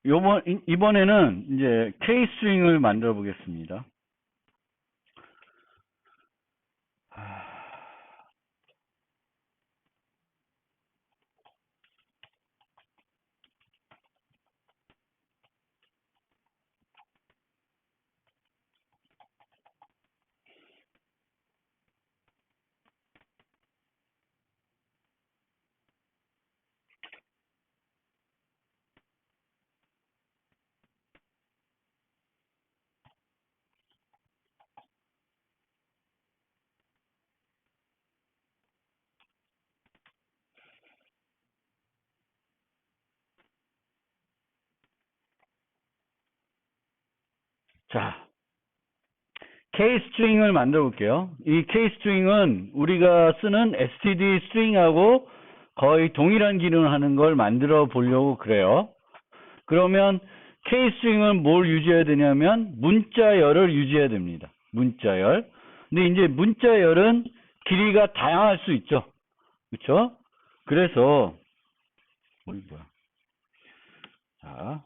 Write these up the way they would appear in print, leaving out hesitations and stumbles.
이번에는 이제 K 스트링을 만들어 보겠습니다. 자, K 스트링을 만들어 볼게요. 이 K 스트링은 우리가 쓰는 std 스트링하고 거의 동일한 기능을 하는 걸 만들어 보려고 그래요. 그러면 K 스트링은 뭘 유지해야 되냐면 문자열을 유지해야 됩니다. 문자열. 근데 이제 문자열은 길이가 다양할 수 있죠. 그렇죠? 그래서 뭐야? 자,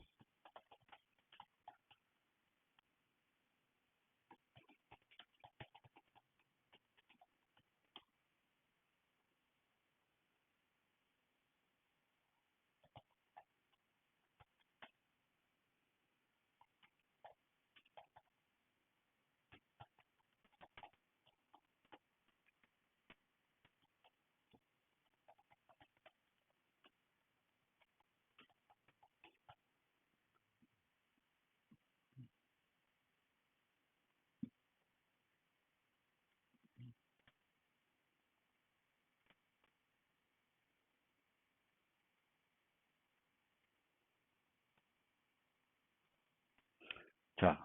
자,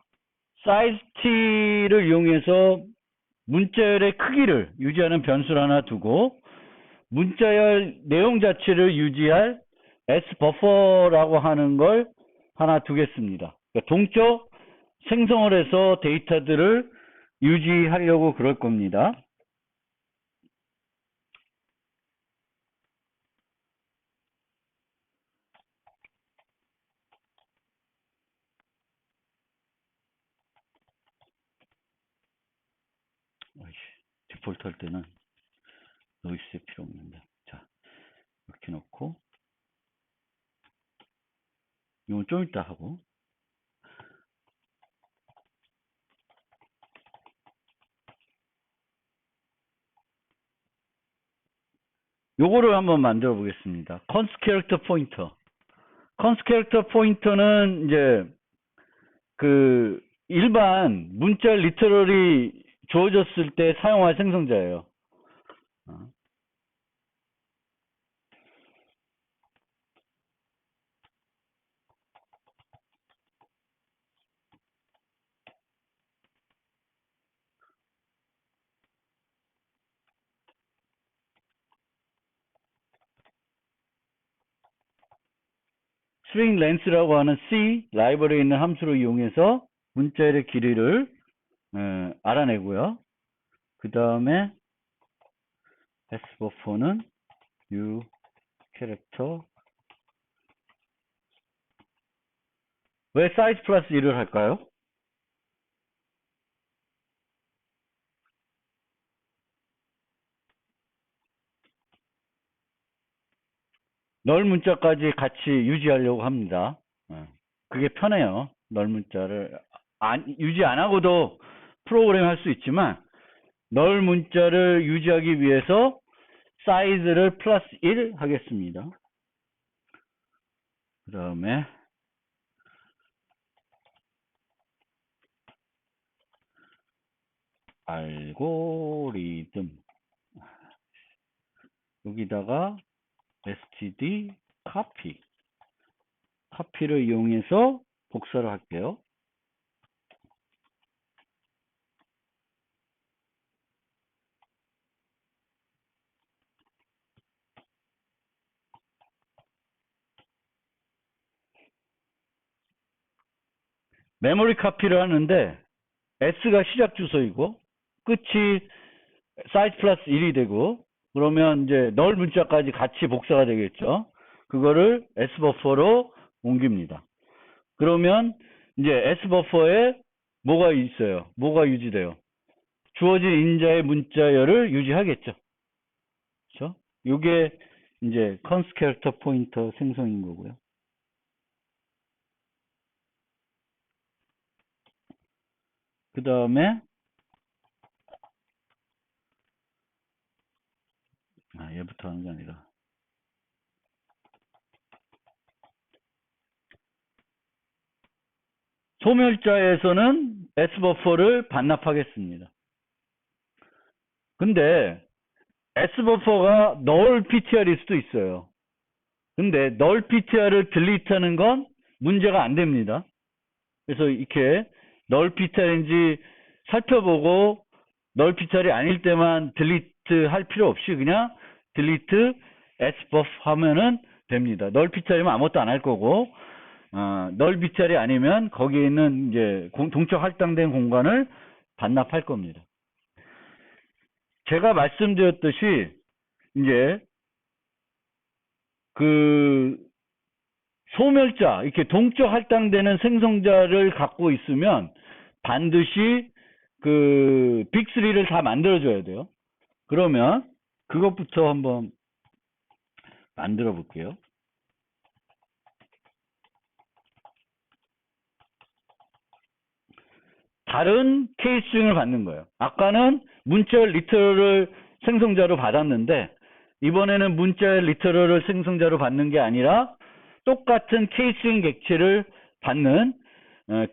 사이즈 t를 이용해서 문자열의 크기를 유지하는 변수를 하나 두고 문자열 내용 자체를 유지할 sbuffer라고 하는 걸 하나 두겠습니다. 그러니까 동적 생성을 해서 데이터들을 유지하려고 그럴 겁니다. 디폴트 할 때는 노이스 필요 없는데. 자, 이렇게 놓고 이건 좀 이따 하고 요거를 한번 만들어 보겠습니다. const character pointer. const character pointer는 이제 그 일반 문자 리터럴이 주어졌을 때 사용할 생성자예요. string length라고 하는 C 라이브러리에 있는 함수를 이용해서 문자의 길이를 알아내고요. 그 다음에 sbuffer는 new character. 왜 size 플러스 1을 할까요? 널 문자까지 같이 유지하려고 합니다. 그게 편해요. 널 문자를 유지 안 하고도 프로그램 할 수 있지만 널 문자를 유지하기 위해서 사이즈를 플러스 1 하겠습니다. 그 다음에 알고리즘 여기다가 std copy를 이용해서 복사를 할게요. 메모리 카피를 하는데 s가 시작 주소이고 끝이 사이즈 플러스 1이 되고 그러면 이제 널 문자까지 같이 복사가 되겠죠. 그거를 sbuffer로 옮깁니다. 그러면 이제 S버퍼에 뭐가 있어요? 뭐가 유지돼요? 주어진 인자의 문자열을 유지하겠죠. 그렇죠? 요게 이제 컨스캐터 포인터 생성인 거고요. 그 다음에 얘부터 하는 게 아니라 소멸자에서는 S버퍼를 반납하겠습니다. 근데 S버퍼가 null PTR일 수도 있어요. 근데 null PTR을 딜리트하는 건 문제가 안 됩니다. 그래서 이렇게 null PTR인지 살펴보고 null PTR이 아닐 때만 딜리트 할 필요 없이 그냥 딜리트 S버퍼 하면은 됩니다. null PTR이면 아무것도 안 할 거고 null PTR이 아니면 거기에 있는 이제 동적 할당된 공간을 반납할 겁니다. 제가 말씀드렸듯이 이제 그 소멸자 이렇게 동적 할당되는 생성자를 갖고 있으면 반드시 그 빅3를 다 만들어줘야 돼요. 그러면 그것부터 한번 만들어 볼게요. 다른 케이스 스트링을 받는 거예요. 아까는 문자열 리터럴을 생성자로 받았는데 이번에는 문자열 리터럴을 생성자로 받는 게 아니라 똑같은 케이스 스트링 객체를 받는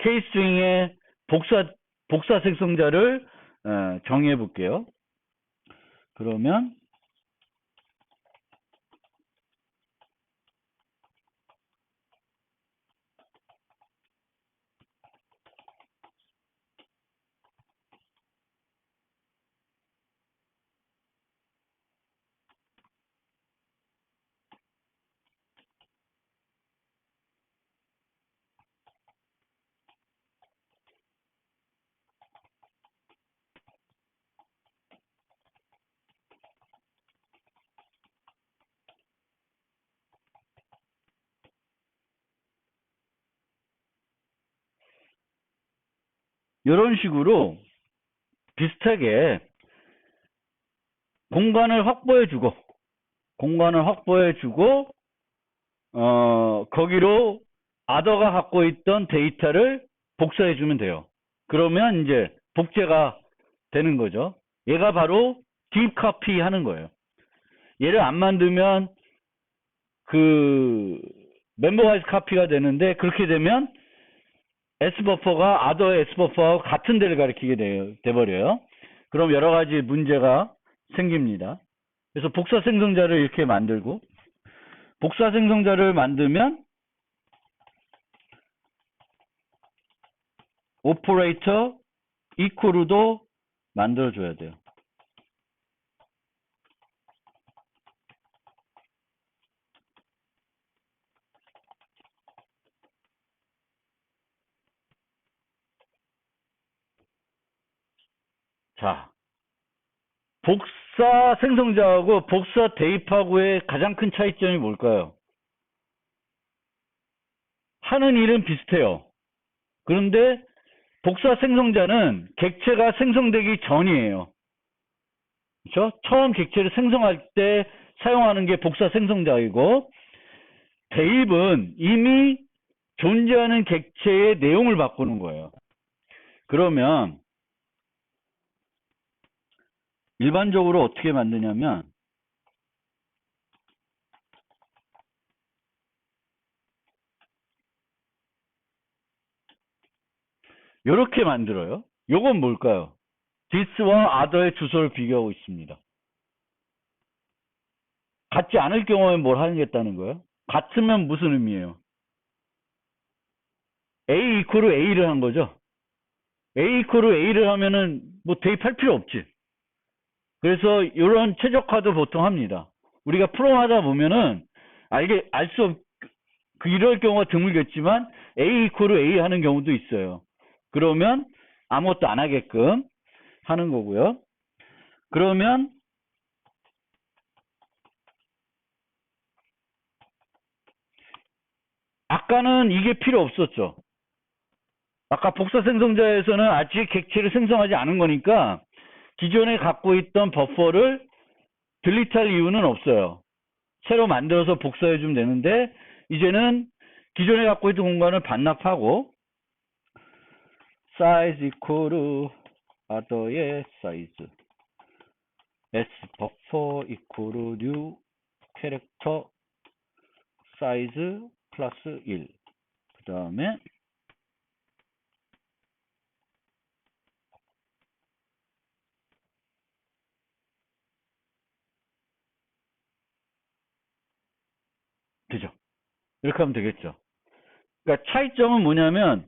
케이스 스트링의 복사 생성자를 정해 볼게요. 그러면 이런 식으로 비슷하게 공간을 확보해주고 거기로 아더가 갖고 있던 데이터를 복사해주면 돼요. 그러면 이제 복제가 되는 거죠. 얘가 바로 딥 카피 하는 거예요. 얘를 안 만들면 그 멤버와이즈 카피가 되는데 그렇게 되면 S버퍼가 아더의 S버퍼와 같은 데를 가리키게 돼버려요. 그럼 여러 가지 문제가 생깁니다. 그래서 복사 생성자를 이렇게 만들고 복사 생성자를 만들면 오퍼레이터 이퀄로도 만들어줘야 돼요. 자, 복사 생성자하고 복사 대입하고의 가장 큰 차이점이 뭘까요? 하는 일은 비슷해요. 그런데 복사 생성자는 객체가 생성되기 전이에요. 그렇죠? 처음 객체를 생성할 때 사용하는 게 복사 생성자이고 대입은 이미 존재하는 객체의 내용을 바꾸는 거예요. 그러면 일반적으로 어떻게 만드냐면 이렇게 만들어요. 요건 뭘까요? this와 other의 주소를 비교하고 있습니다. 같지 않을 경우에 뭘 하겠다는 거예요? 같으면 무슨 의미예요? A 이퀄로 A를 한 거죠. A 이퀄로 A를 하면은 뭐 대입할 필요 없지. 그래서 이런 최적화도 보통 합니다. 우리가 프롬 하다 보면은 이럴 경우가 드물겠지만 A 이퀄로 A 하는 경우도 있어요. 그러면 아무것도 안 하게끔 하는 거고요. 그러면 아까는 이게 필요 없었죠. 아까 복사 생성자에서는 아직 객체를 생성하지 않은 거니까 기존에 갖고 있던 버퍼를 딜리트할 이유는 없어요. 새로 만들어서 복사해 주면 되는데 이제는 기존에 갖고 있던 공간을 반납하고 size equal other의 size s buffer equal new character size 플러스 1 그 다음에 되죠. 이렇게 하면 되겠죠. 그러니까 차이점은 뭐냐면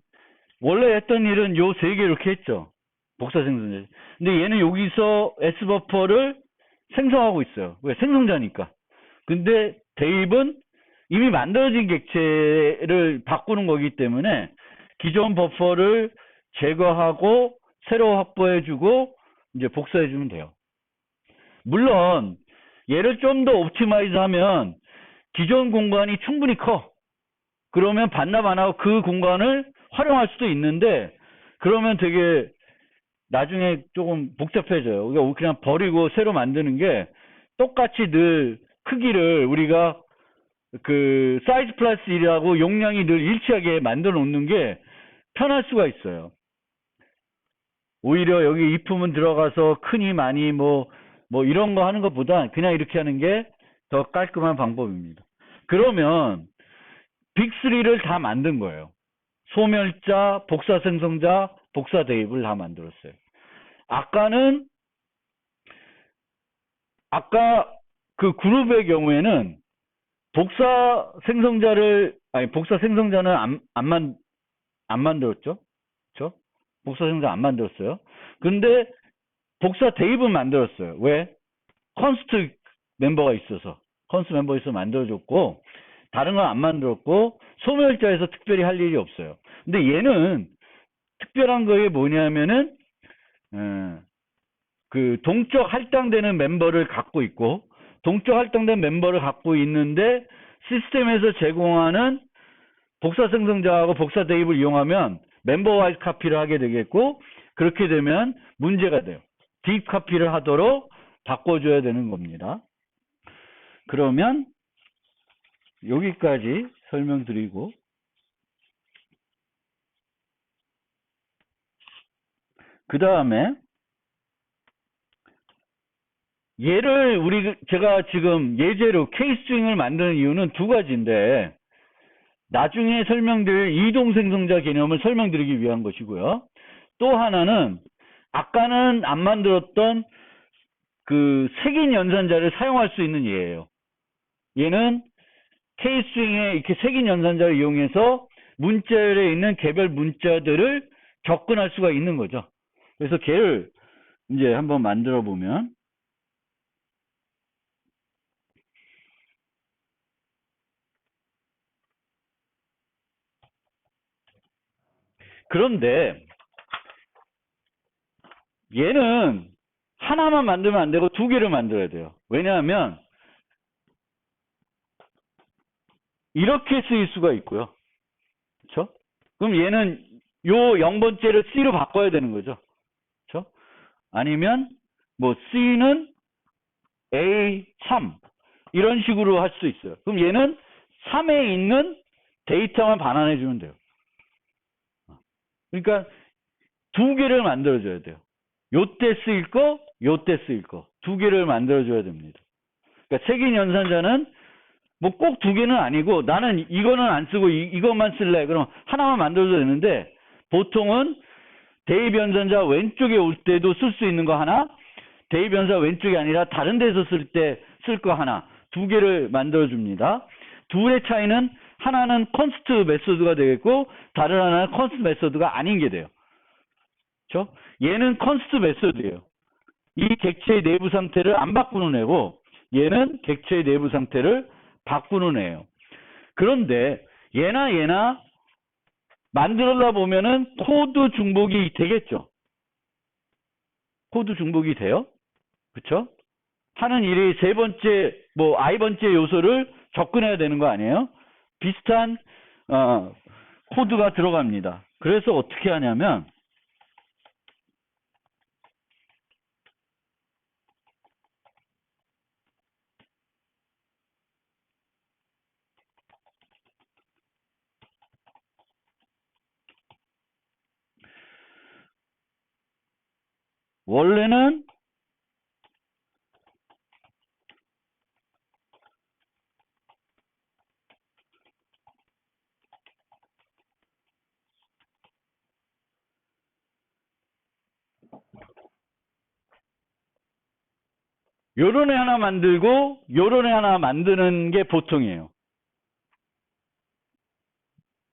원래 했던 일은 요 세 개 이렇게 했죠. 복사 생성자. 근데 얘는 여기서 S버퍼를 생성하고 있어요. 왜? 생성자니까. 근데 대입은 이미 만들어진 객체를 바꾸는 거기 때문에 기존 버퍼를 제거하고 새로 확보해주고 이제 복사해주면 돼요. 물론 얘를 좀 더 옵티마이즈 하면 기존 공간이 충분히 커. 그러면 반납 안 하고 그 공간을 활용할 수도 있는데 그러면 되게 나중에 조금 복잡해져요. 그러니까 그냥 버리고 새로 만드는 게 똑같이 늘 크기를 우리가 그 사이즈 플러스 1이라고 용량이 늘 일치하게 만들어 놓는 게 편할 수가 있어요. 오히려 여기 if만 들어가서 크니 많이 뭐 이런 거 하는 것보다 그냥 이렇게 하는 게 더 깔끔한 방법입니다. 그러면 빅3를 다 만든 거예요. 소멸자, 복사 생성자, 복사 대입을 다 만들었어요. 아까 그 그룹의 경우에는 복사 생성자는 안 만들었죠? 그쵸? 복사 생성자 안 만들었어요. 근데 복사 대입은 만들었어요. 왜? 컨스트 멤버가 있어서. 컨스트 멤버 있어서 만들어줬고, 다른 건 안 만들었고, 소멸자에서 특별히 할 일이 없어요. 근데 얘는 특별한 거에 뭐냐면은, 그 동적 할당되는 멤버를 갖고 있고, 동적 할당된 멤버를 갖고 있는데, 시스템에서 제공하는 복사 생성자하고 복사 대입을 이용하면 멤버 와이즈 카피를 하게 되겠고, 그렇게 되면 문제가 돼요. 딥 카피를 하도록 바꿔줘야 되는 겁니다. 그러면 여기까지 설명드리고, 그 다음에 얘를 제가 지금 예제로 K스트링을 만드는 이유는 두 가지인데, 나중에 설명드릴 이동 생성자 개념을 설명드리기 위한 것이고요. 또 하나는 아까는 안 만들었던 그 색인 연산자를 사용할 수 있는 예예요. 얘는 K스트링에 이렇게 색인 연산자를 이용해서 문자열에 있는 개별 문자들을 접근할 수가 있는 거죠. 그래서 걔를 이제 한번 만들어 보면, 그런데 얘는 하나만 만들면 안 되고 두 개를 만들어야 돼요. 왜냐하면 이렇게 쓰일 수가 있고요. 그렇죠? 그럼 얘는 요 0번째를 C로 바꿔야 되는 거죠. 그렇죠? 아니면 뭐 C는 A3 이런 식으로 할 수 있어요. 그럼 얘는 3에 있는 데이터만 반환해 주면 돼요. 그러니까 두 개를 만들어 줘야 돼요. 요때 쓰일 거, 요때 쓰일 거. 두 개를 만들어 줘야 됩니다. 그러니까 색인 연산자는 뭐 꼭 두 개는 아니고 나는 이거는 안 쓰고 이것만 쓸래. 그럼 하나만 만들어도 되는데 보통은 대입 연산자 왼쪽에 올 때도 쓸 수 있는 거 하나, 대입 연산자 왼쪽이 아니라 다른 데서 쓸 때 쓸 거 하나, 두 개를 만들어 줍니다. 둘의 차이는 하나는 컨스트 메소드가 되겠고 다른 하나는 컨스트 메소드가 아닌 게 돼요. 그렇죠? 얘는 컨스트 메소드예요. 이 객체의 내부 상태를 안 바꾸는 애고 얘는 객체의 내부 상태를 바꾸는 애예요. 그런데 얘나 만들다 보면은 코드 중복이 되겠죠. 코드 중복이 돼요. 그렇죠? 하는 일이 세 번째 뭐 i번째 요소를 접근해야 되는 거 아니에요? 비슷한 코드가 들어갑니다. 그래서 어떻게 하냐면 원래는 요런 애 하나 만들고 요런 애 하나 만드는 게 보통이에요.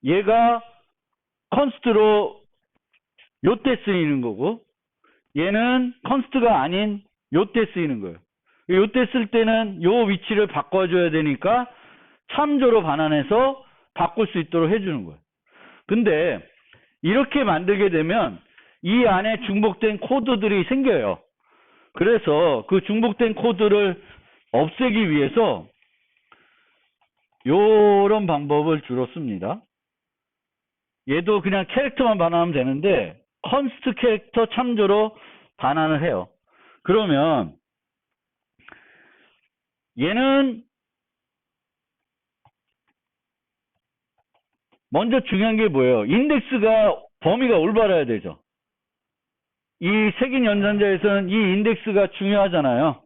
얘가 컨스트로 요때 쓰이는 거고 얘는 컨스트가 아닌 요때 쓰이는 거예요. 요때 쓸 때는 요 위치를 바꿔줘야 되니까 참조로 반환해서 바꿀 수 있도록 해주는 거예요. 근데 이렇게 만들게 되면 이 안에 중복된 코드들이 생겨요. 그래서 그 중복된 코드를 없애기 위해서 요런 방법을 주로 씁니다. 얘도 그냥 캐릭터만 반환하면 되는데 컨스트 캐릭터 참조로 반환을 해요. 그러면 얘는 먼저 중요한 게 뭐예요? 인덱스가 범위가 올바라야 되죠. 이 색인 연산자에서는 이 인덱스가 중요하잖아요.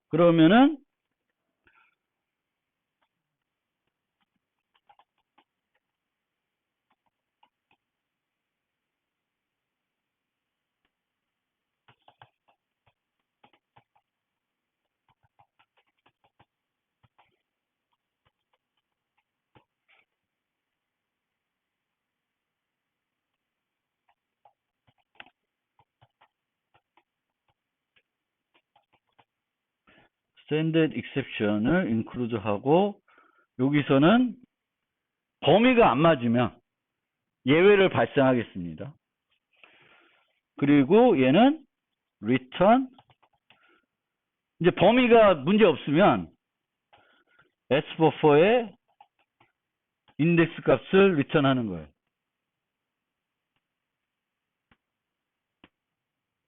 그러면은 standard exception을 include 하고 여기서는 범위가 안 맞으면 예외를 발생하겠습니다. 그리고 얘는 return 이제 범위가 문제 없으면 sbuffer에 인덱스 값을 리턴하는 거예요.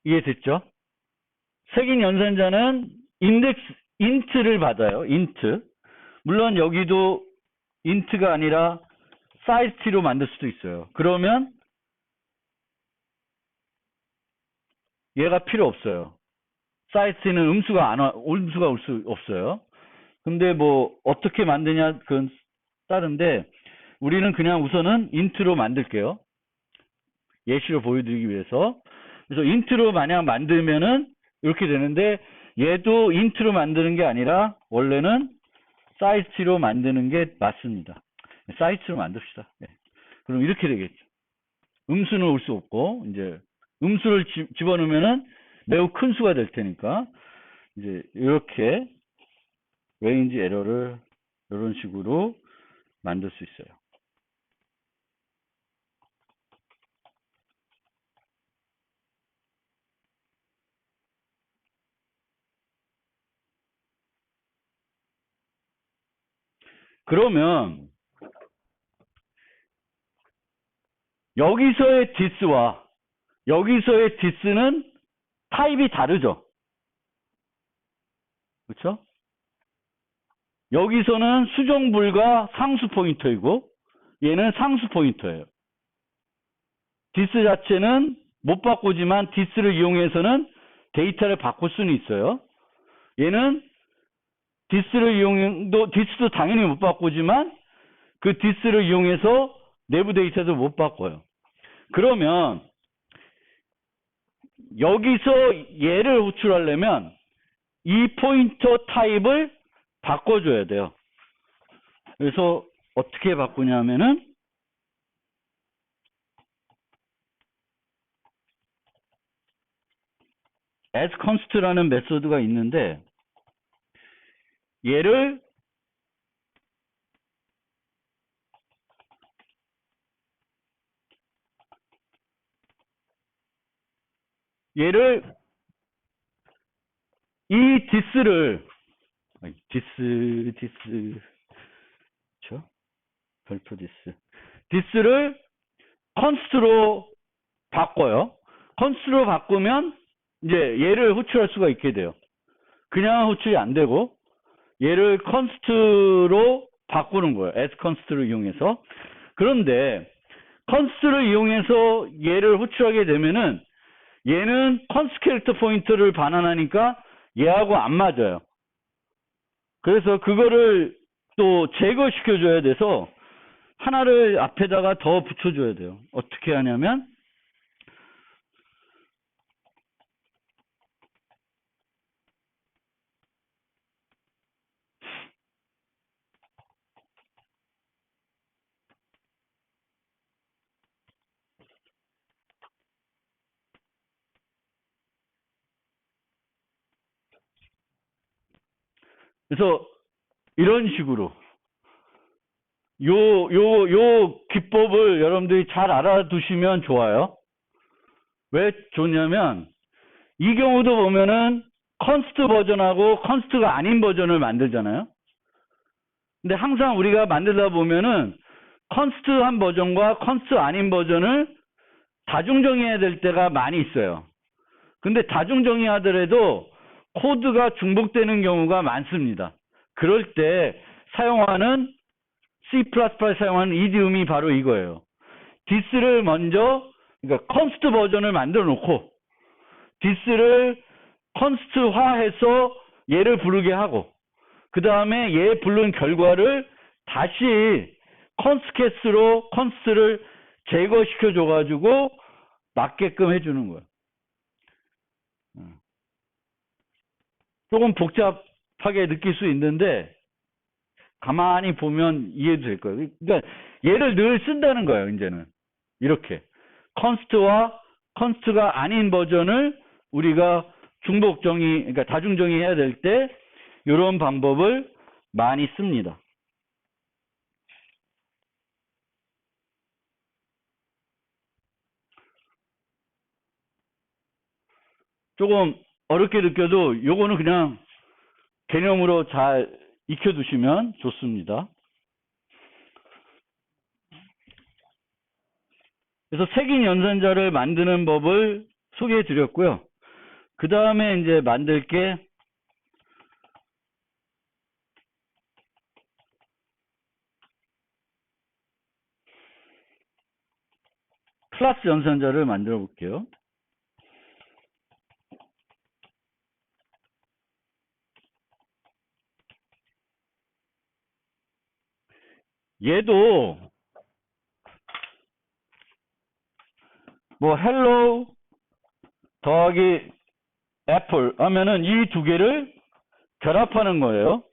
이해됐죠? 색인 연산자는 인덱스 int를 받아요. int. 물론 여기도 int가 아니라 size t로 만들 수도 있어요. 그러면 얘가 필요 없어요. size t는 음수가 올 수 없어요. 근데 뭐 어떻게 만드냐 그건 다른데 우리는 그냥 우선은 int로 만들게요. 예시로 보여드리기 위해서. 그래서 int로 만약 만들면은 이렇게 되는데 얘도 int로 만드는 게 아니라 원래는 size t로 만드는 게 맞습니다. size t로 만듭시다. 네. 그럼 이렇게 되겠죠. 음수는 올 수 없고 이제 음수를 집어넣으면은 매우 큰 수가 될 테니까 이제 이렇게 레인지 에러를 이런 식으로 만들 수 있어요. 그러면 여기서의 this와 여기서의 this는 타입이 다르죠. 그렇죠? 여기서는 수정불가 상수 포인터이고 얘는 상수 포인터예요. 디스 자체는 못 바꾸지만 디스를 이용해서는 데이터를 바꿀 수는 있어요. 얘는 디스도 당연히 못 바꾸지만 그 디스를 이용해서 내부 데이터도 못 바꿔요. 그러면 여기서 얘를 호출하려면 이 포인터 타입을 바꿔줘야 돼요. 그래서 어떻게 바꾸냐면은 asConst라는 메소드가 있는데 얘를 이 디스를 그렇죠? 별표 디스 this를 const로 바꿔요. const로 바꾸면 이제 얘를 호출할 수가 있게 돼요. 그냥 호출이 안 되고 얘를 const로 바꾸는 거예요. as const를 이용해서. 그런데 const를 이용해서 얘를 호출하게 되면은 얘는 const 캐릭터 포인트를 반환하니까 얘하고 안 맞아요. 그래서 그거를 또 제거시켜줘야 돼서 하나를 앞에다가 더 붙여줘야 돼요. 어떻게 하냐면 그래서 이런 식으로 요 기법을 여러분들이 잘 알아두시면 좋아요. 왜 좋냐면 이 경우도 보면은 컨스트 버전하고 컨스트가 아닌 버전을 만들잖아요. 근데 항상 우리가 만들다 보면은 컨스트한 버전과 컨스트 아닌 버전을 다중정의해야 될 때가 많이 있어요. 근데 다중정의하더라도 코드가 중복되는 경우가 많습니다. 그럴 때 사용하는 C++ 사용하는 이디움이 바로 이거예요. this를 먼저 그러니까 컨스트 버전을 만들어 놓고 this를 컨스트화해서 얘를 부르게 하고 그 다음에 얘 부른 결과를 다시 컨스트로 컨스트를 제거시켜 줘가지고 맞게끔 해주는 거예요. 조금 복잡하게 느낄 수 있는데 가만히 보면 이해될 거예요. 그러니까 얘를 늘 쓴다는 거예요. 이제는 이렇게 컨스트와 컨스트가 아닌 버전을 우리가 중복 정의, 그러니까 다중 정의해야 될 때 이런 방법을 많이 씁니다. 조금 어렵게 느껴도 요거는 그냥 개념으로 잘 익혀두시면 좋습니다. 그래서 색인 연산자를 만드는 법을 소개해 드렸고요. 그 다음에 이제 만들 게 클래스 연산자를 만들어 볼게요. 얘도 뭐 hello 더하기 애플 하면은 이 두 개를 결합하는 거예요.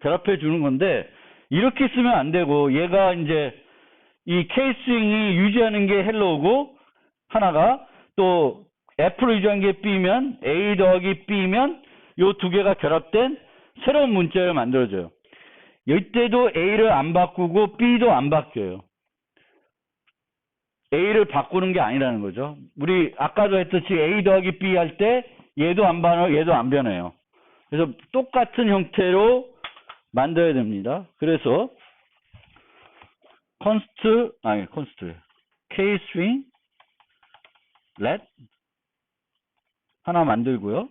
결합해 주는 건데 이렇게 쓰면 안 되고 얘가 이제 이 케이스윙이 유지하는 게 헬로우고 하나가 또 애플을 유지하는 게 B면 A 더하기 B면 요 두 개가 결합된 새로운 문자를 만들어줘요. 이때도 A를 안 바꾸고 B도 안 바뀌어요. A를 바꾸는 게 아니라는 거죠. 우리 아까도 했듯이 A 더하기 B 할 때 얘도 안 변해요, 얘도 안 변해요. 그래서 똑같은 형태로 만들어야 됩니다. 그래서 const K-string let 하나 만들고요.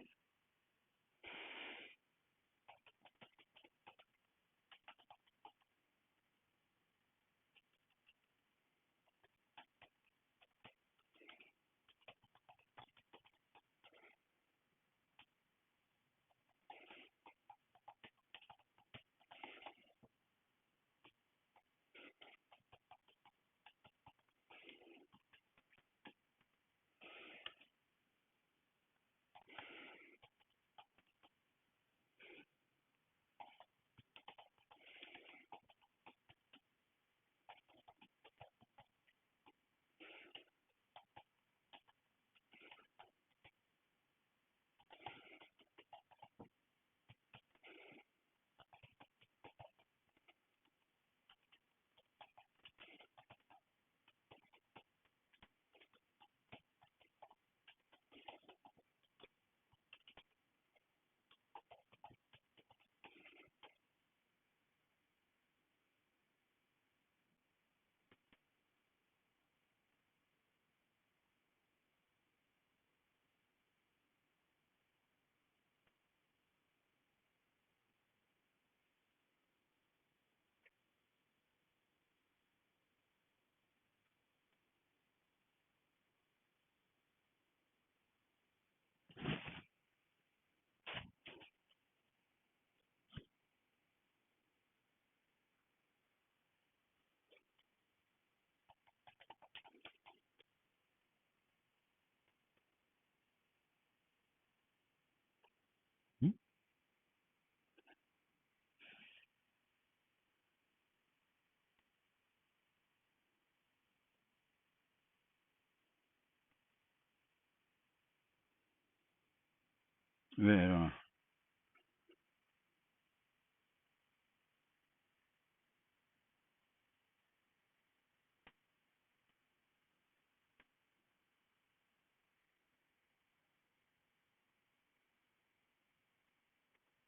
왜 이러나?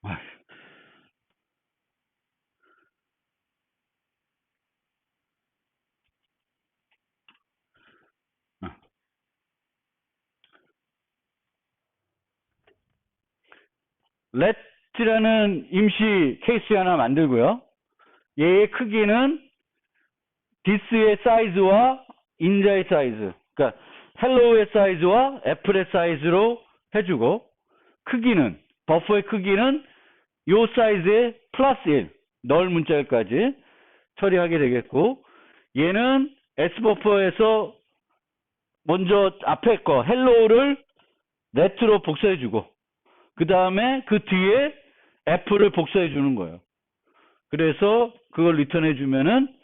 아, 아. let라는 임시 케이스 하나 만들고요. 얘의 크기는 this의 사이즈와 인자의 사이즈, 그러니까 hello의 사이즈와 apple의 사이즈로 해주고, 크기는, 버퍼의 크기는 요 사이즈의 플러스 1, 널 문자열까지 처리하게 되겠고, 얘는 S버퍼에서 먼저 앞에 거 hello를 net로 복사해주고, 그 다음에 그 뒤에 apple을 복사해주는 거예요. 그래서 그걸 리턴해주면은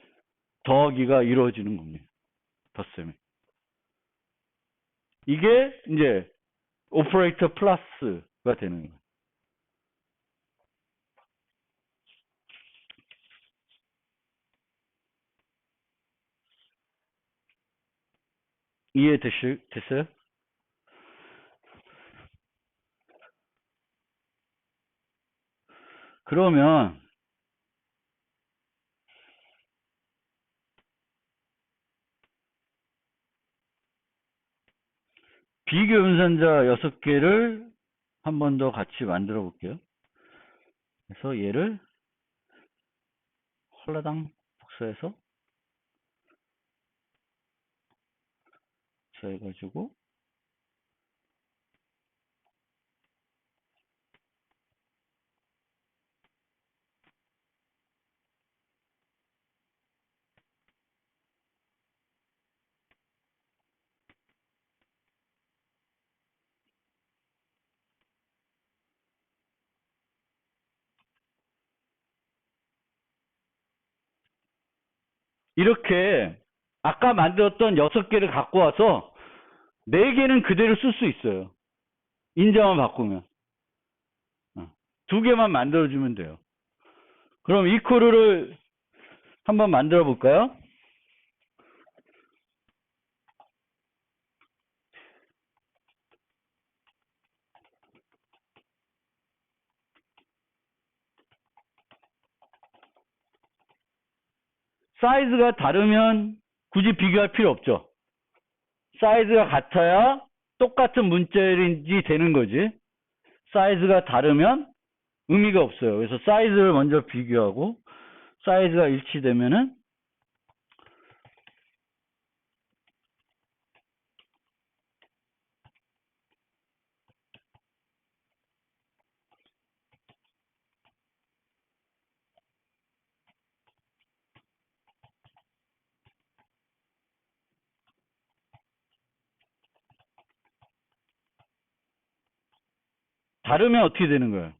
더하기가 이루어지는 겁니다. 덧셈이. 이게 이제 오퍼레이터 플러스가 되는 거예요. 이해됐어요? 그러면 비교 연산자 6개를 한 번 더 같이 만들어 볼게요. 그래서 얘를 홀라당 복사해서 해가지고 이렇게 아까 만들었던 6개를 갖고 와서 4개는 그대로 쓸 수 있어요. 인자만 바꾸면. 2개만 만들어주면 돼요. 그럼 이퀄을 한번 만들어 볼까요? 사이즈가 다르면 굳이 비교할 필요 없죠. 사이즈가 같아야 똑같은 문자열인지 되는 거지. 사이즈가 다르면 의미가 없어요. 그래서 사이즈를 먼저 비교하고 사이즈가 일치되면은 다르면 어떻게 되는 거예요?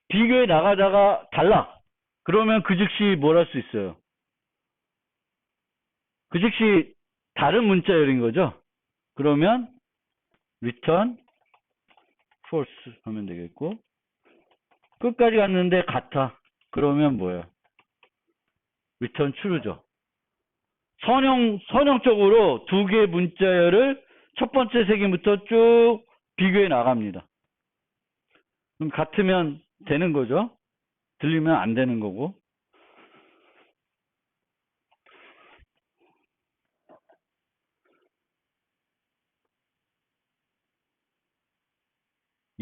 비교해 나가다가 달라. 그러면 그 즉시 뭘 할 수 있어요? 그 즉시 다른 문자열인 거죠. 그러면 return false 하면 되겠고, 끝까지 갔는데 같아. 그러면 뭐예요? return true죠. 선형적으로 2개의 문자열을 첫 번째 색임부터 쭉 비교해 나갑니다. 그럼 같으면 되는 거죠. 들리면 안 되는 거고.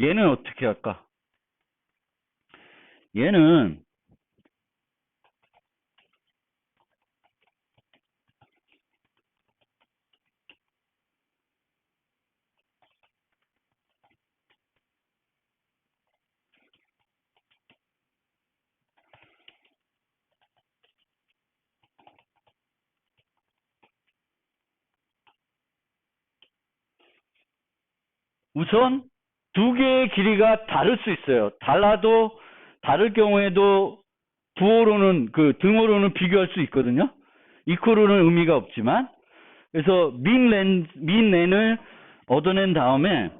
얘는 어떻게 할까? 얘는 우선 2개의 길이가 다를 수 있어요. 달라도 다를 경우에도 부호로는 등호로는 비교할 수 있거든요. 이퀄로는 의미가 없지만, 그래서 민렌을 얻어낸 다음에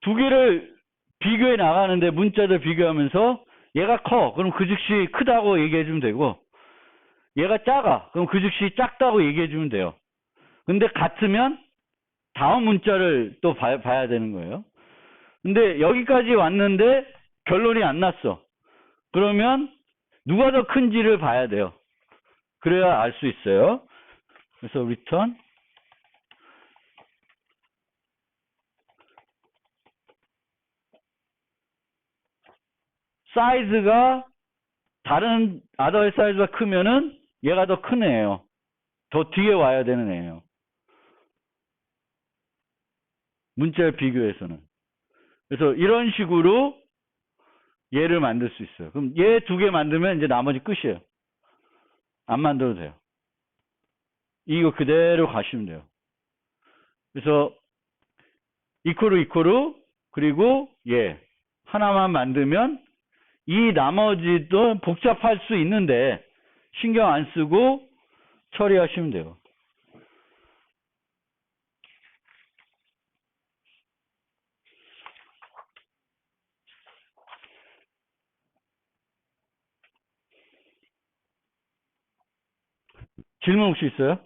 두 개를 비교해 나가는데 문자들 비교하면서 얘가 커. 그럼 그 즉시 크다고 얘기해 주면 되고 얘가 작아. 그럼 그 즉시 작다고 얘기해 주면 돼요. 근데 같으면 다음 문자를 또 봐야 되는 거예요. 근데 여기까지 왔는데 결론이 안 났어. 그러면 누가 더 큰지를 봐야 돼요. 그래야 알 수 있어요. 그래서 return 사이즈가 다른 other의 사이즈가 크면은 얘가 더 큰 애예요. 더 뒤에 와야 되는 애예요. 문자의 비교에서는. 그래서 이런 식으로 얘를 만들 수 있어요. 그럼 얘 두 개 만들면 이제 나머지 끝이에요. 안 만들어도 돼요. 이거 그대로 가시면 돼요. 그래서 이코르 그리고 얘 하나만 만들면 이 나머지도 복잡할 수 있는데 신경 안 쓰고 처리하시면 돼요. 질문 혹시 있어요?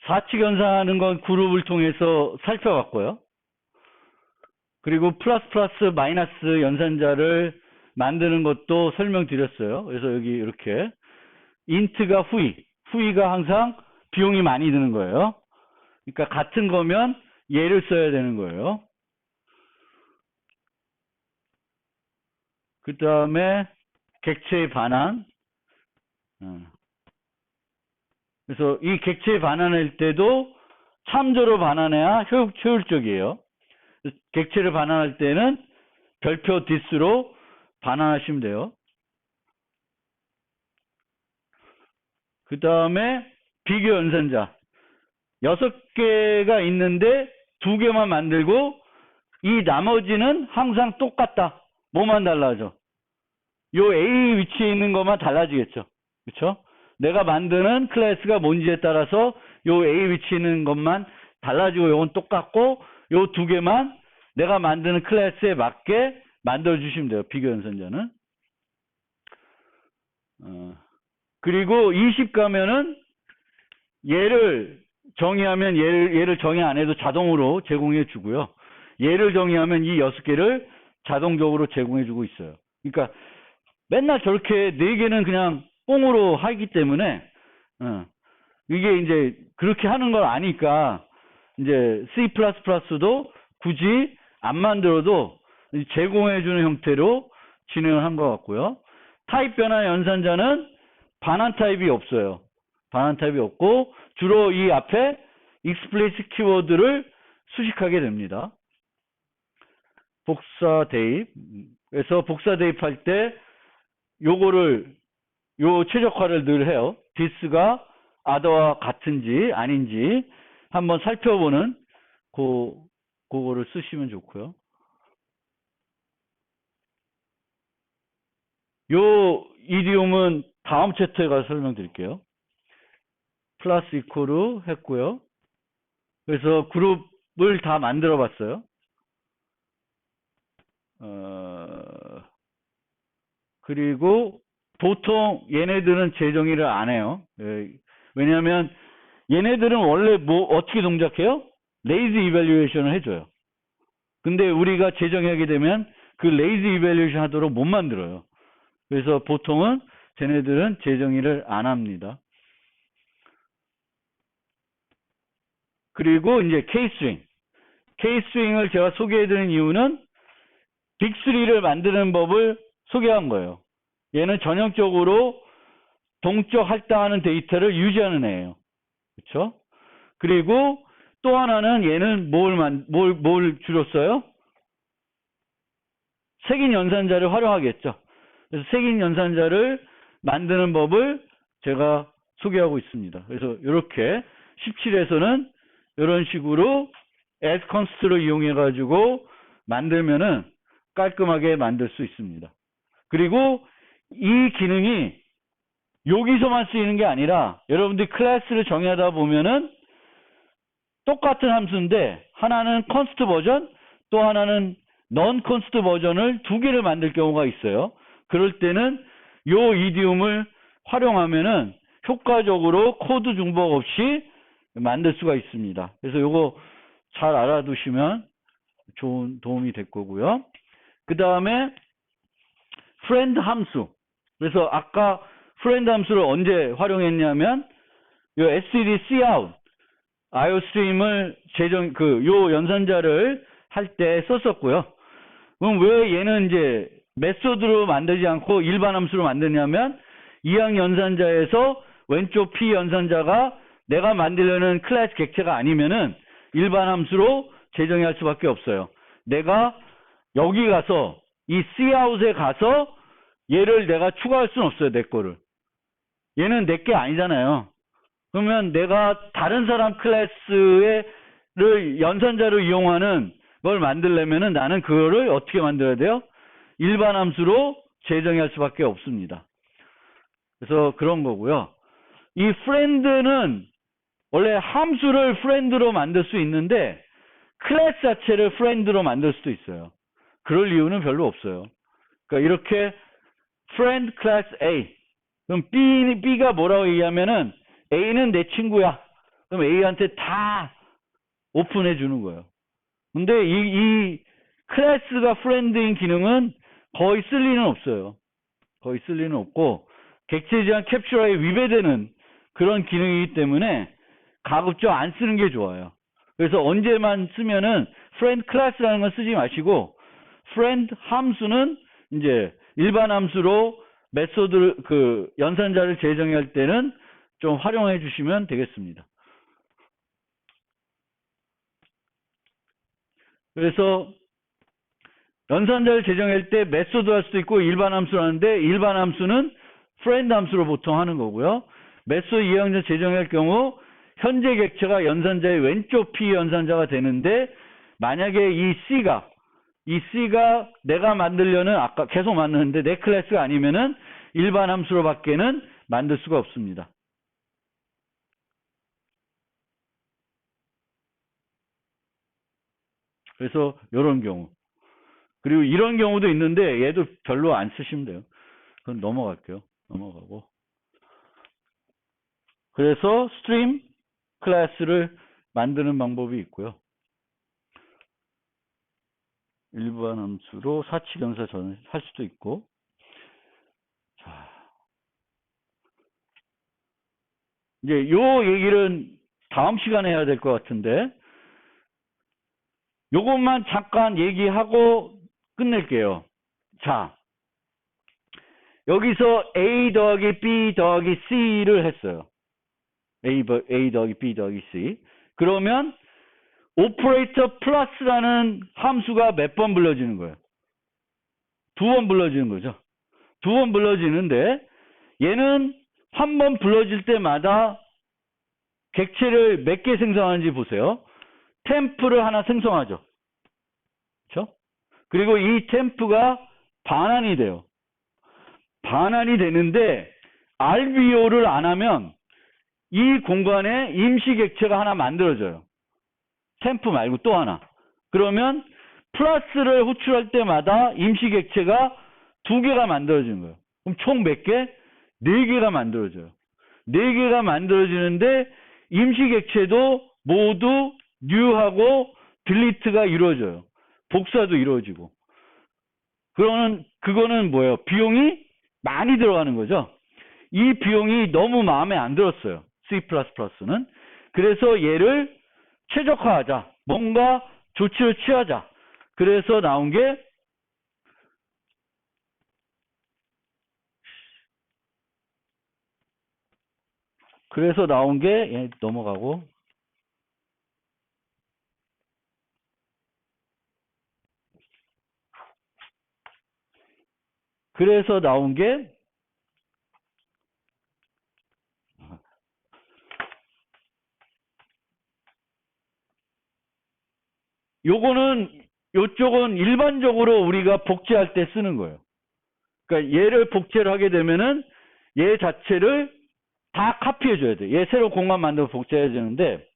사칙 연산하는 건 그룹을 통해서 살펴봤고요. 그리고 플러스 마이너스 연산자를 만드는 것도 설명드렸어요. 그래서 여기 이렇게 인트가 후위가 항상 비용이 많이 드는 거예요. 그러니까 같은 거면 얘를 써야 되는 거예요. 그 다음에 객체의 반환. 그래서 이 객체의 반환할 때도 참조로 반환해야 효율적이에요. 객체를 반환할 때는 별표 디스로 반환하시면 돼요. 그 다음에 비교 연산자. 6개가 있는데 2개만 만들고 이 나머지는 항상 똑같다. 뭐만 달라져? 요 A 위치에 있는 것만 달라지겠죠. 그렇죠? 내가 만드는 클래스가 뭔지에 따라서 요 A 위치에 있는 것만 달라지고 요건 똑같고 요 2개만 내가 만드는 클래스에 맞게 만들어 주시면 돼요. 비교 연산자는. 그리고 20 가면은 얘를 정의하면 얘를 정의 안 해도 자동으로 제공해 주고요. 얘를 정의하면 이 6개를 자동적으로 제공해 주고 있어요. 그러니까 맨날 저렇게 4개는 그냥 꽁으로 하기 때문에 이게 이제 그렇게 하는 걸 아니까 이제 C++도 굳이 안 만들어도 제공해 주는 형태로 진행을 한 것 같고요. 타입 변화 연산자는 반환 타입이 없어요. 반환 타입이 없고 주로 이 앞에 explicit 키워드를 수식하게 됩니다. 복사 대입. 그래서 복사 대입할 때 요거를 요 최적화를 늘 해요. this가 other와 같은지 아닌지 한번 살펴보는 그거를 쓰시면 좋고요. 요 이디움은 다음 챕터에 가서 설명드릴게요. 플러스 이코르 했고요. 그래서 그룹을 다 만들어 봤어요. 그리고 보통 얘네들은 재정의를 안 해요. 왜냐하면 얘네들은 원래 뭐 어떻게 동작해요? 레이즈 이밸류에이션을 해줘요. 근데 우리가 재정하게 되면 그 레이즈 이밸류에이션 하도록 못 만들어요. 그래서 보통은 쟤네들은 재정의를 안 합니다. 그리고 이제 K-스트링. K-스트링을 제가 소개해드린 이유는 빅3를 만드는 법을 소개한 거예요. 얘는 전형적으로 동적 할당하는 데이터를 유지하는 애예요. 그렇죠? 그리고 또 하나는 얘는 뭘 주로 써요? 색인 연산자를 활용하겠죠. 그래서 색인 연산자를 만드는 법을 제가 소개하고 있습니다. 그래서 이렇게 17에서는 이런 식으로 as const를 이용해 가지고 만들면은 깔끔하게 만들 수 있습니다. 그리고 이 기능이 여기서만 쓰이는 게 아니라 여러분들이 클래스를 정의하다 보면은 똑같은 함수인데 하나는 const 버전 또 하나는 non const 버전을 두 개를 만들 경우가 있어요. 그럴 때는 요 이디움을 활용하면은 효과적으로 코드 중복 없이 만들 수가 있습니다. 그래서 요거 잘 알아두시면 좋은 도움이 될 거고요. 그 다음에 friend 함수. 그래서 아까 friend 함수를 언제 활용했냐면 요 std cout iostream을 요 연산자를 할 때 썼었고요. 그럼 왜 얘는 이제 메소드로 만들지 않고 일반 함수로 만드냐면 이항 연산자에서 왼쪽 p 연산자가 내가 만들려는 클래스 객체가 아니면은 일반 함수로 재정의할 수밖에 없어요. 내가 여기 가서 이 cout에 가서 얘를 내가 추가할 수는 없어요. 내 거를. 얘는 내 게 아니잖아요. 그러면 내가 다른 사람 클래스를 연산자로 이용하는 걸 만들려면은 나는 그거를 어떻게 만들어야 돼요? 일반 함수로 재정의할 수밖에 없습니다. 그래서 그런 거고요. 이 friend는 원래 함수를 friend로 만들 수 있는데 클래스 자체를 friend로 만들 수도 있어요. 그럴 이유는 별로 없어요. 그러니까 이렇게 friend class A. 그럼 B가 뭐라고 얘기하면은 A는 내 친구야. 그럼 A한테 다 오픈해 주는 거예요. 근데 이 클래스가 friend인 기능은 거의 쓸 리는 없어요. 거의 쓸 리는 없고 객체 제한 캡처에 위배되는 그런 기능이기 때문에 가급적 안 쓰는 게 좋아요. 그래서 언제만 쓰면은 friend class라는 건 쓰지 마시고 friend 함수는 이제 일반 함수로 메소드 연산자를 재정의할 때는 좀 활용해 주시면 되겠습니다. 그래서 연산자를 재정할 때 메소드 할 수도 있고 일반 함수를 하는데 일반 함수는 friend 함수로 보통 하는 거고요. 메소드 이항자 재정할 경우 현재 객체가 연산자의 왼쪽 p 연산자가 되는데 만약에 이 C가 내가 만들려는 아까 계속 만드는데 내 클래스가 아니면은 일반 함수로 밖에는 만들 수가 없습니다. 그래서 이런 경우. 그리고 이런 경우도 있는데 얘도 별로 안 쓰시면 돼요. 그건 넘어갈게요. 넘어가고. 그래서 스트림 클래스를 만드는 방법이 있고요. 일반 함수로 사칙연사 할 수도 있고. 자. 이제 요 얘기는 다음 시간에 해야 될 것 같은데 요것만 잠깐 얘기하고 끝낼게요. 자, 여기서 A 더하기 B 더하기 C를 했어요. A 더하기 B 더하기 C. 그러면 오퍼레이터 플러스라는 함수가 몇 번 불러지는 거예요? 두 번 불러지는 거죠. 두 번 불러지는데 얘는 한 번 불러질 때마다 객체를 몇 개 생성하는지 보세요. 템프를 하나 생성하죠. 그렇죠? 그리고 이 템프가 반환이 돼요. 반환이 되는데 RBO를 안 하면 이 공간에 임시 객체가 하나 만들어져요. 템프 말고 또 하나. 그러면 플러스를 호출할 때마다 임시 객체가 두 개가 만들어지는 거예요. 그럼 총 몇 개? 네 개가 만들어져요. 네 개가 만들어지는데 임시 객체도 모두 new하고 delete가 이루어져요. 복사도 이루어지고. 그거는 뭐예요? 비용이 많이 들어가는 거죠. 이 비용이 너무 마음에 안 들었어요. C++는. 그래서 얘를 최적화하자. 뭔가 조치를 취하자. 그래서 나온 게 넘어가고 그래서 나온 게 요쪽은 일반적으로 우리가 복제할 때 쓰는 거예요. 그러니까 얘를 복제를 하게 되면은 얘 자체를 다 카피해 줘야 돼. 얘 새로 공간 만들어 복제해야 되는데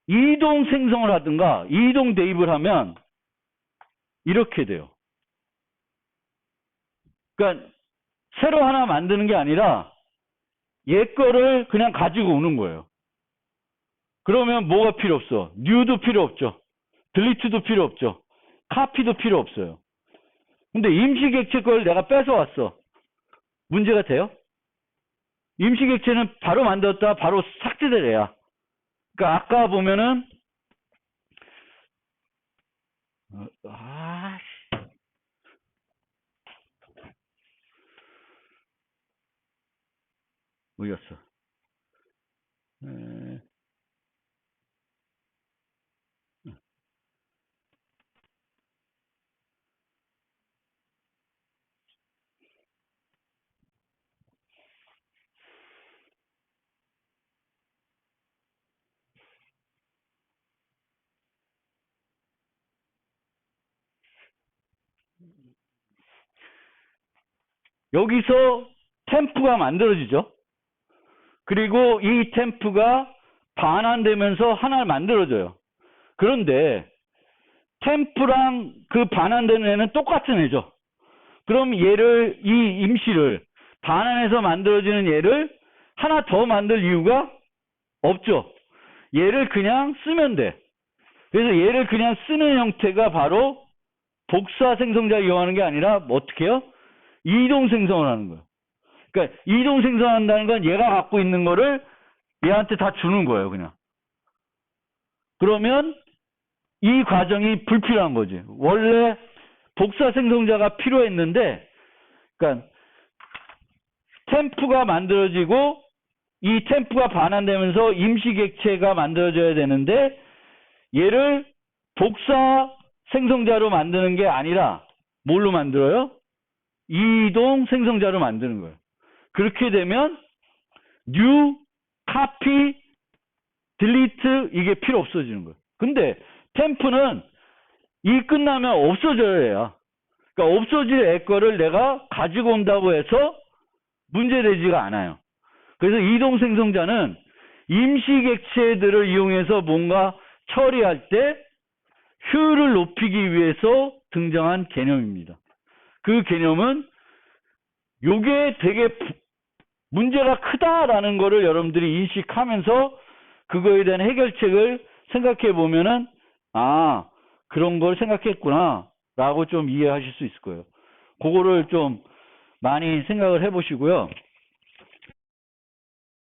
이동 생성을 하든가 이동 대입을 하면 이렇게 돼요. 그러니까 새로 하나 만드는 게 아니라 얘 거를 그냥 가지고 오는 거예요. 그러면 뭐가 필요 없어? 뉴도 필요 없죠. 딜리트도 필요 없죠. 카피도 필요 없어요. 근데 임시객체 걸 내가 뺏어왔어. 문제가 돼요? 임시객체는 바로 만들었다 바로 삭제돼야. 그러니까 아까 보면은 뭐였어? 여기서 템프가 만들어지죠. 그리고 이 템프가 반환되면서 하나를 만들어줘요. 그런데 템프랑 그 반환되는 애는 똑같은 애죠. 그럼 얘를 이 임시를 반환해서 만들어지는 얘를 하나 더 만들 이유가 없죠. 얘를 그냥 쓰면 돼. 그래서 얘를 그냥 쓰는 형태가 바로 복사 생성자를 이용하는 게 아니라 어떻게 해요? 이동 생성을 하는 거예요. 그러니까 이동 생성한다는 건 얘가 갖고 있는 거를 얘한테 다 주는 거예요, 그냥. 그러면 이 과정이 불필요한 거지. 원래 복사 생성자가 필요했는데, 그러니까 템프가 만들어지고 이 템프가 반환되면서 임시객체가 만들어져야 되는데 얘를 복사 생성자로 만드는 게 아니라 뭘로 만들어요? 이동 생성자로 만드는 거예요. 그렇게 되면 new, copy, delete 이게 필요 없어지는 거예요. 근데 템프는 이 끝나면 없어져야 해요. 그러니까 없어질 애 거를 내가 가지고 온다고 해서 문제되지가 않아요. 그래서 이동 생성자는 임시객체들을 이용해서 뭔가 처리할 때 효율을 높이기 위해서 등장한 개념입니다. 그 개념은 요게 되게 문제가 크다라는 거를 여러분들이 인식하면서 그거에 대한 해결책을 생각해 보면은 그런 걸 생각했구나 라고 좀 이해하실 수 있을 거예요. 그거를 좀 많이 생각을 해 보시고요.